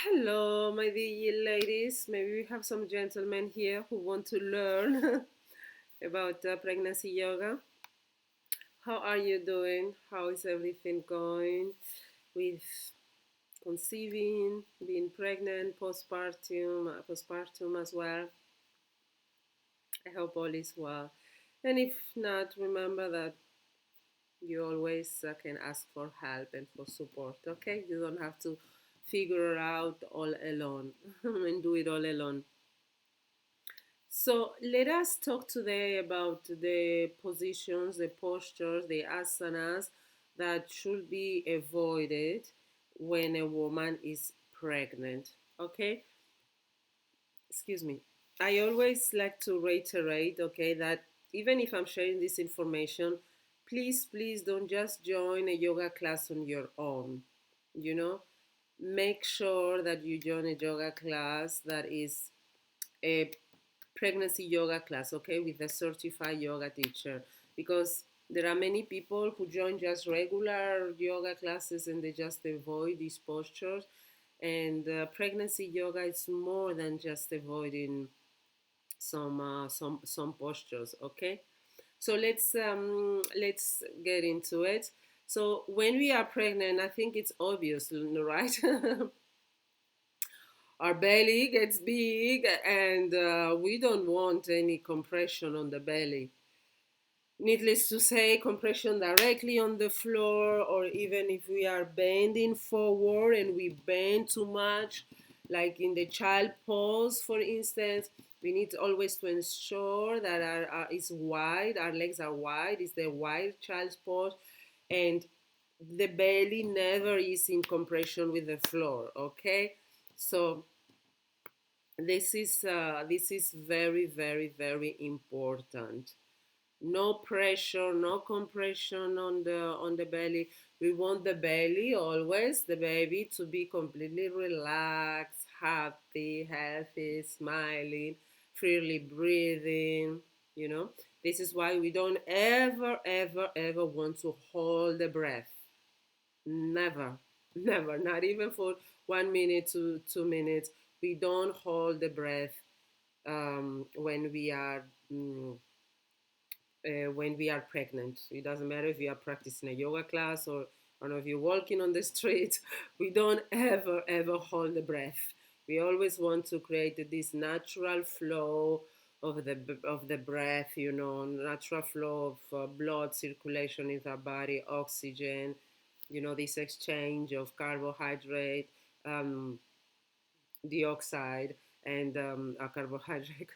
Hello, my dear ladies. Maybe we have some gentlemen here who want to learn about pregnancy yoga. How are you doing? How is everything going with conceiving, being pregnant, postpartum as well? I hope all is well. And if not, remember that you always can ask for help and for support. Okay, you don't have to figure it out all alone and do it all alone. So let us talk today about the positions, the postures, the asanas that should be avoided when a woman is pregnant. Okay, excuse me. I always like to reiterate, okay, that even if I'm sharing this information, please don't just join a yoga class on your own. You know, make sure that you join a yoga class that is a pregnancy yoga class, okay, with a certified yoga teacher, because there are many people who join just regular yoga classes and they just avoid these postures. And pregnancy yoga is more than just avoiding some postures, okay. So let's get into it. So when we are pregnant, I think it's obvious, right? Our belly gets big and we don't want any compression on the belly. Needless to say, compression directly on the floor, or even if we are bending forward and we bend too much, like in the child pose, for instance, we need always to ensure that our is wide, our legs are wide, is the wide child's pose, and the belly never is in compression with the floor. Okay, so this is very important. No pressure, no compression on the belly. We want the belly, always the baby, to be completely relaxed, happy, healthy, smiling, freely breathing. you know this is why we don't ever want to hold the breath. Never, never, not even for 1 minute to 2 minutes. We don't hold the breath when we are pregnant. It doesn't matter if you are practicing a yoga class or if you're walking on the street. We don't ever hold the breath. We always want to create this natural flow of the breath, natural flow of blood circulation in our body, oxygen, this exchange of carbohydrate, um, dioxide, and a carbohydrate,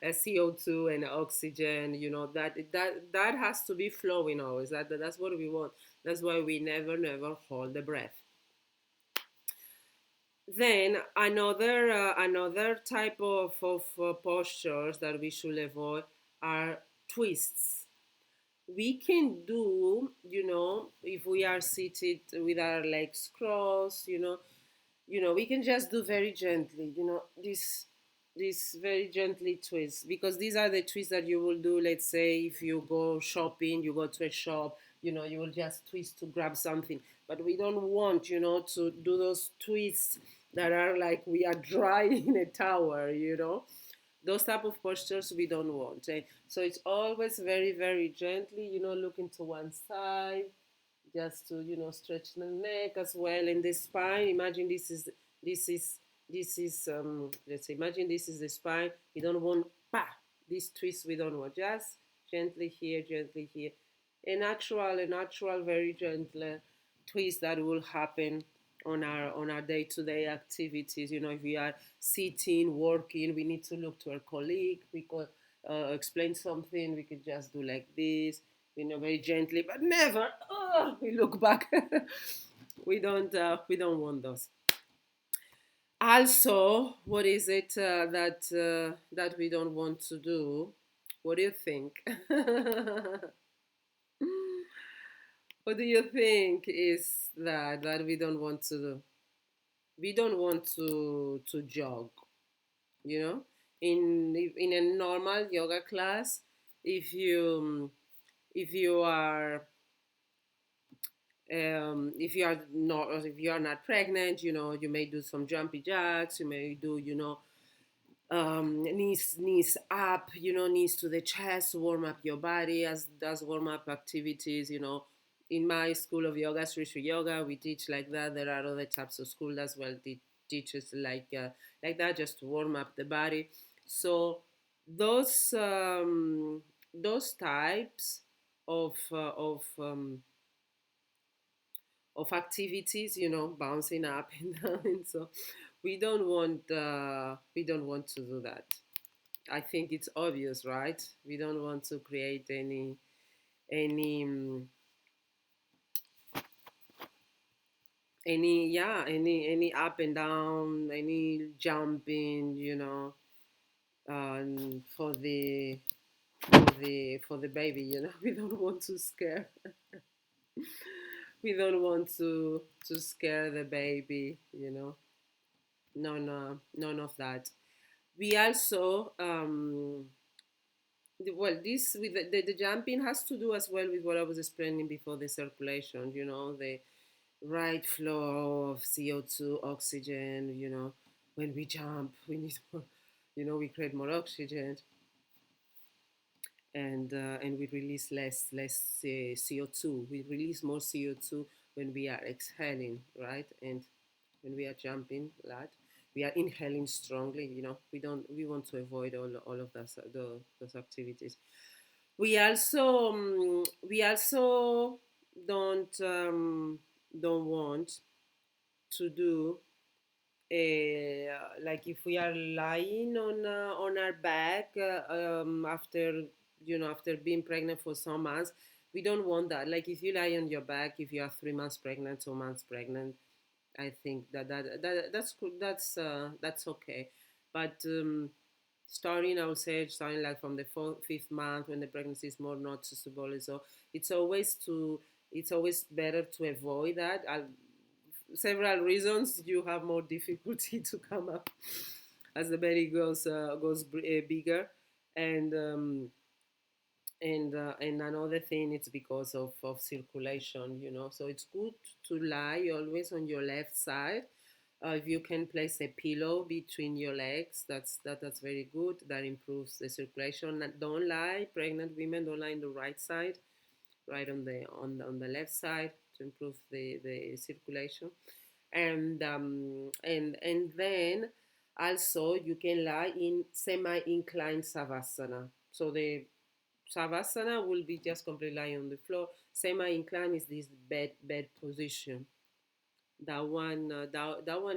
a CO2 and oxygen. That has to be flowing always. That's what we want. That's why we never hold the breath. Then another type of postures that we should avoid are twists. We can do, if we are seated with our legs crossed, we can just do very gently, this very gently twist, because these are the twists that you will do. Let's say if you go shopping, you go to a shop, you will just twist to grab something. But we don't want, to do those twists that are like we are dry in a tower. Those type of postures we don't want. So it's always very gently, looking to one side, just to stretch the neck as well, and the spine. Imagine this is let's say, imagine this is the spine. We don't want this twist. We don't want. Just gently here, gently here. A natural very gentle twist that will happen on our day-to-day activities. If we are sitting, working, we need to look to our colleague. We could explain something. We could just do like this, very gently, but never. We look back. We don't want those. Also, what is it that we don't want to do? What do you think? What do you think is that we don't want to do? We don't want to jog. You know, in a normal yoga class, if you are If you are not, or if you are not pregnant, you may do some jumpy jacks. You may do, knees up, knees to the chest, warm up your body as does warm up activities. In my school of yoga, Sri Sri Yoga, we teach like that. There are other types of school as well. They teaches like that, just to warm up the body. So those those types of of activities, bouncing up and down. And so we don't want to do that. I think it's obvious, right? We don't want to create any any up and down, any jumping, for the baby. We don't want to scare. We don't want to scare the baby. No, no, none of that. We also well, this with the jumping has to do as well with what I was explaining before, the circulation. The right flow of CO2, oxygen. When we jump, we need more. We create more oxygen, and we release less CO2. We release more CO2 when we are exhaling, right? And when we are jumping a lot, we are inhaling strongly. We want to avoid all of those activities. We also don't want to do like if we are lying on our back after being pregnant for some months. We don't want that. Like if you lie on your back, if you are 3 months pregnant, 2 months pregnant, I think that's cool. That's okay. But I would say, starting like from the fifth month, when the pregnancy is more noticeable. So it's always to it's always better to avoid that. Several reasons. You have more difficulty to come up as the belly goes bigger, and and another thing, it's because of circulation. So it's good to lie always on your left side. If you can place a pillow between your legs, that's very good. That improves the circulation. And don't lie, pregnant women, don't lie on the right side, right on the left side, to improve the circulation. And then also you can lie in semi-inclined savasana. So the savasana will be just completely lying on the floor. Semi-inclined is this bed position. That one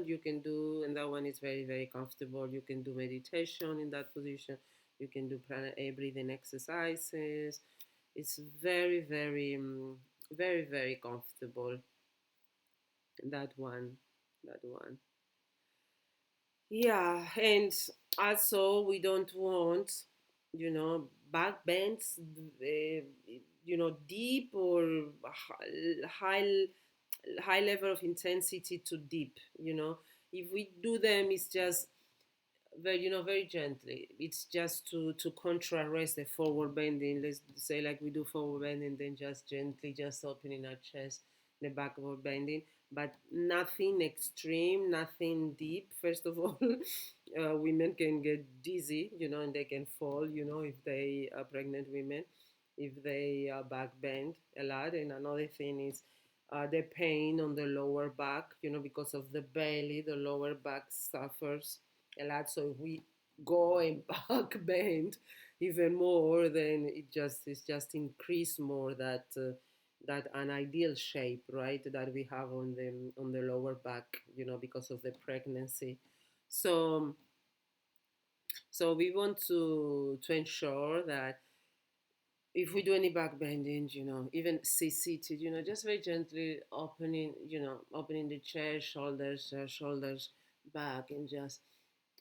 you can do, and that one is very, very comfortable. You can do meditation in that position. You can do breathing exercises. It's very, very, very, very comfortable. That one, that one. Yeah, and also we don't want, back bends, deep or high high level of intensity to deep. If we do them, it's just very gently. It's just to contrarrest the forward bending. Let's say like we do forward bending, then just gently, just opening our chest, the backward bending, but nothing extreme, nothing deep. First of all, women can get dizzy, and they can fall, if they are pregnant women, if they back bend a lot. And another thing is the pain on the lower back, because of the belly, the lower back suffers a lot. So if we go and back bend even more, then it's just increase more that an ideal shape, right, that we have on the lower back, because of the pregnancy. So so we want to ensure that if we do any back bending, even sit seated, just very gently opening the chest, shoulders back, and just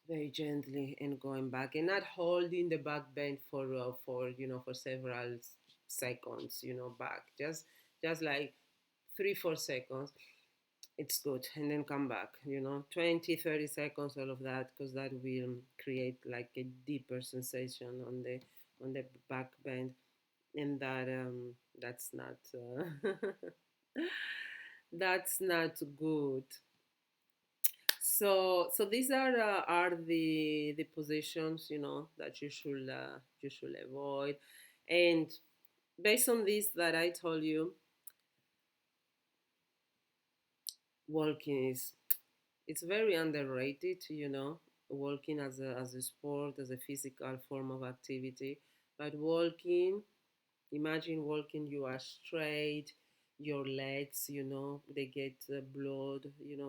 very gently and going back, and not holding the back bend for several seconds, back, just like 3 4 seconds. It's good. And then come back, 20 30 seconds, all of that, because that will create like a deeper sensation on the back bend. And that's not That's not good. So these are the positions, that you should avoid. And based on this that I told you, walking is it's very underrated, walking as a sport, as a physical form of activity. But walking, imagine walking, you are straight, your legs, they get blood,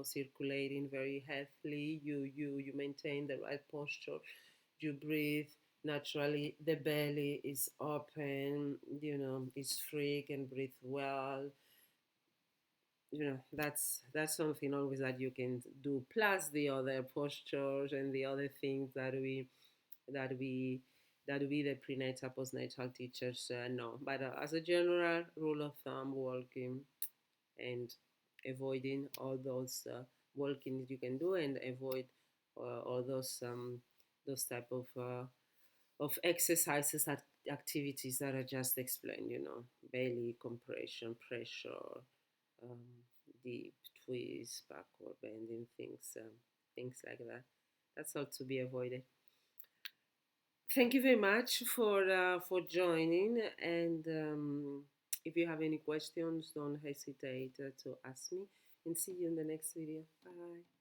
circulating very healthily. You maintain the right posture. You breathe naturally. The belly is open, is free, can breathe well. That's something always that you can do. Plus the other postures and the other things that we that we the prenatal postnatal teachers know. But as a general rule of thumb, walking and avoiding all those walking you can do, and avoid all those type of exercises, activities that I just explained. Belly compression, pressure, um, deep twist, backward bending, things like that. That's all to be avoided. Thank you very much for joining. And if you have any questions, don't hesitate to ask me. And see you in the next video. Bye.